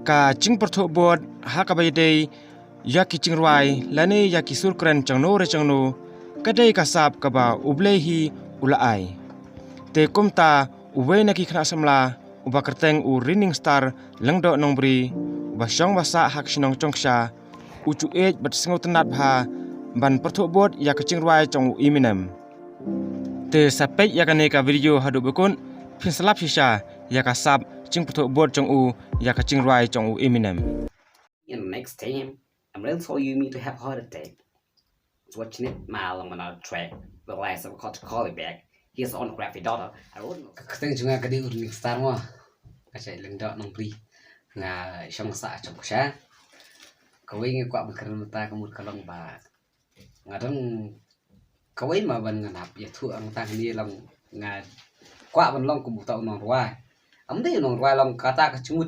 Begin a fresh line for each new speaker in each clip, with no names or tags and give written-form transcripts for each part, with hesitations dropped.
ka ching perthok bot ha ka bai dei yaki chingrai lani yaki surkran changno re changno kadai ka sap ka ba ublehi ulai te kumta uwe na ki khna samla uba kerteng u RININGSTAR lengdo nongbri uba syong basa hak sinong chongsha ucu ej bat singo tenat bha ban perthok bot ya ka chingrai chong EMINEM te sapek ya ka ne ka video hadu bekun phin slap shisha ya ka sap ching perthok bot chong u ya ka chingrai chong u EMINEM.
In the next time, I'm ready for you me to have heart attack. Watching it mile on another track. The last of a call it back. Here's on graphic daughter. I wrote
Kita juga kadi RININGSTAR mah. Kacai lengdok nong pri. Nga syong sa chok sha. Kawai ngi kwa berkeran ta kamut kalong ba. Ngadang kawai ma ban nganap ya thu ang tang ni long nga kwa ban long kubu ta nong rwa. Amde nong rwa long kata kacing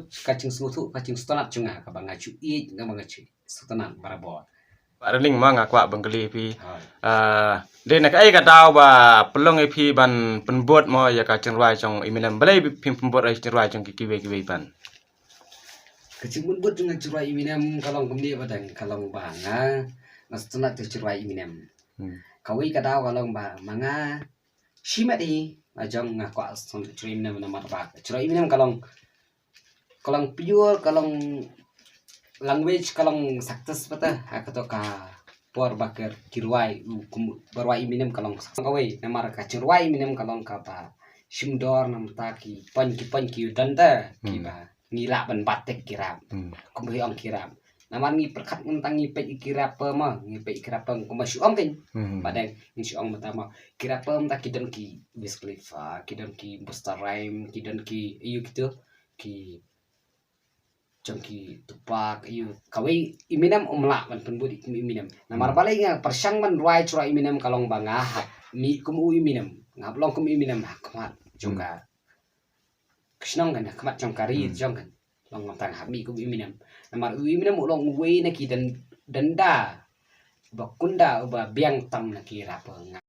sungut kacing stonat chunga ka banga chu I nga banga chu stonat barabot.
Rining ma ngakwa bengkeli pi de nak ai ka taw ba pelong pi ban penbot mo ya ka chingrai chong EMINEM balai pim penbot ai chingrai chong kiwe ban
Kacing bunbut chunga churai EMINEM kalong kumni badang kalong banga ngastonat churai EMINEM. Kawai ka daw kalong ba manga shimati ajong ngakwa ston churai EMINEM na matba. Churai EMINEM kalong pure kalong language kalong success pata hakato ka por bakar kirwai barwai EMINEM kalong kawai namar ka chirwai EMINEM kalong ka pa shimdor nam ta ki panki danda ki ba ngila ban batek kirap kumbi ong kirap namar ngi perkat ngentang ngi pe kirap ma ngi pe kirap ko ma syom ken badang ngi syom mata ma kirap ta kidon ki basically kidon ki busta rhyme kidon ki iyu gitu ki jongki tupak iyu kawai EMINEM umla ban penbudi kum EMINEM namar balai nga persyang man ruai cura EMINEM kalong banga mi kum EMINEM ngablong kum EMINEM hakmat jongka kisnong kan hakmat jongkari jongkan long tang hami kum EMINEM namar EMINEM ulong uwe na ki denda bakunda uba biang tam na ki rapa nga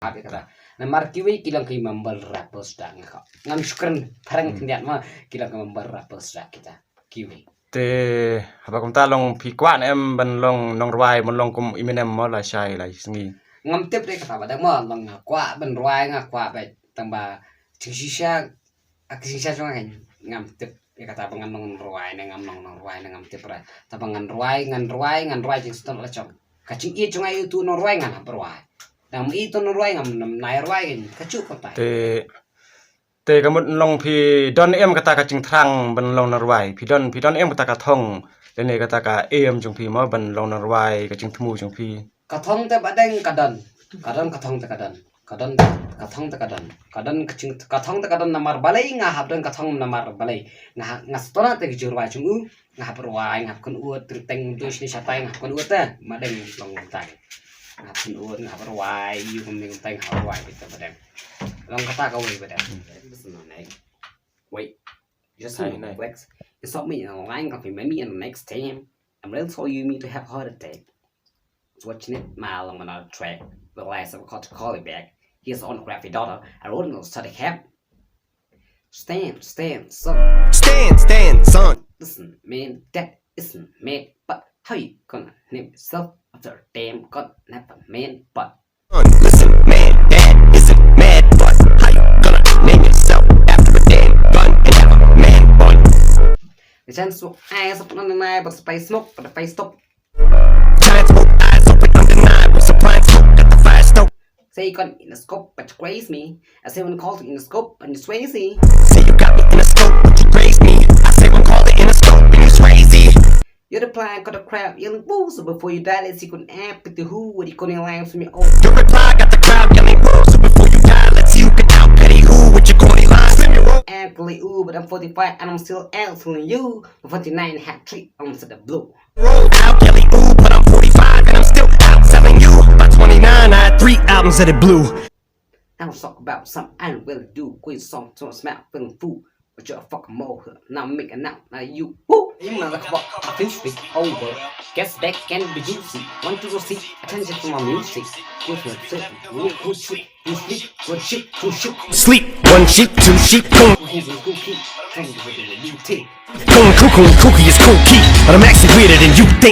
kata namar kiwi kilang ki member rappers dah ngam syukran parang tindiat ma kilang member rappers dah kita kiwi
te apa kum ta long pi kwa em ban long nong rwai mon long kum EMINEM mo la shai la singi
ngam tip deh kata badang ma long kwa ban rwai nga kwa ba tamba shisha akisisha cuma kan ngam tip ya kata bangan nong rwai na ngam nong rwai na ngam tip ra tabangan rwai ngan rwai jing ston la chom kacing I cuma itu nong rwai ngan rwai nam itu norway ngam nai rwai kan kacu kota
te kamut long pi don em kata ka ching thrang ban long norwai pi don em kata ka thong lene kata ka em jong pi mo ban long norwai ka ching thmu jong pi
kathong te badeng kathong te kathong te kadan namar balai nga habdan kathong namar balai nga stona te jurwai chungu nga haprwai nga kun u triteng dus ni satai nga kun u ta madeng long tai ngapin uot ngaparwai yu kumning teng hawai kita badang long kata kawai badang wait just complex it's not me online copy maybe in the next time I'm ready for you me to have heart attack watching it mile on another track the last of a call it back here's on graphic daughter I wrote no study cap stand son listen man that isn't made but how you gonna name yourself after damn god never man but
listen man that isn't mad but how you gonna name yourself after a damn gun and have a man bun
the chance to eyes up on the night but space smoke but the face stop
giant smoke eyes open undeniable supplying smoke at the fire stove
say you got in the scope but you graze me I say when called in the scope and it's crazy
say you got me in a scope but you graze me I say when called it in a scope and it's crazy.
You're the plan, got a crowd yelling woo, so before you die, let's see who can amp with the who, what you calling lines from your own.
Your reply got the crowd yelling woo, so before you die, let's see who can out petty who, with your corny lines from your own.
Amply ooh, but I'm 45 and I'm still answering you. I'm 49 hat trick, I'm to the blue.
Roll out yelling ooh, but I'm 45 and I'm still out selling you. By 29, I had 3 albums that it blew.
Now let's talk about something I don't really do. Quit song to smell, feeling fool. But you're a fucking molehill. Now I'm making out, now you woo.
Even the clock, I speak over. Guess back can be juicy. Want to receive attention from my music. Good for certain. Good sleep. You sleep. Good shit. Two shit.
Sleep, one sheep, two sheep, coon,
Cookie. Thank you for the new tea.
coon, cuckoo, cookie is cool key. But I'm actually weirder than you think.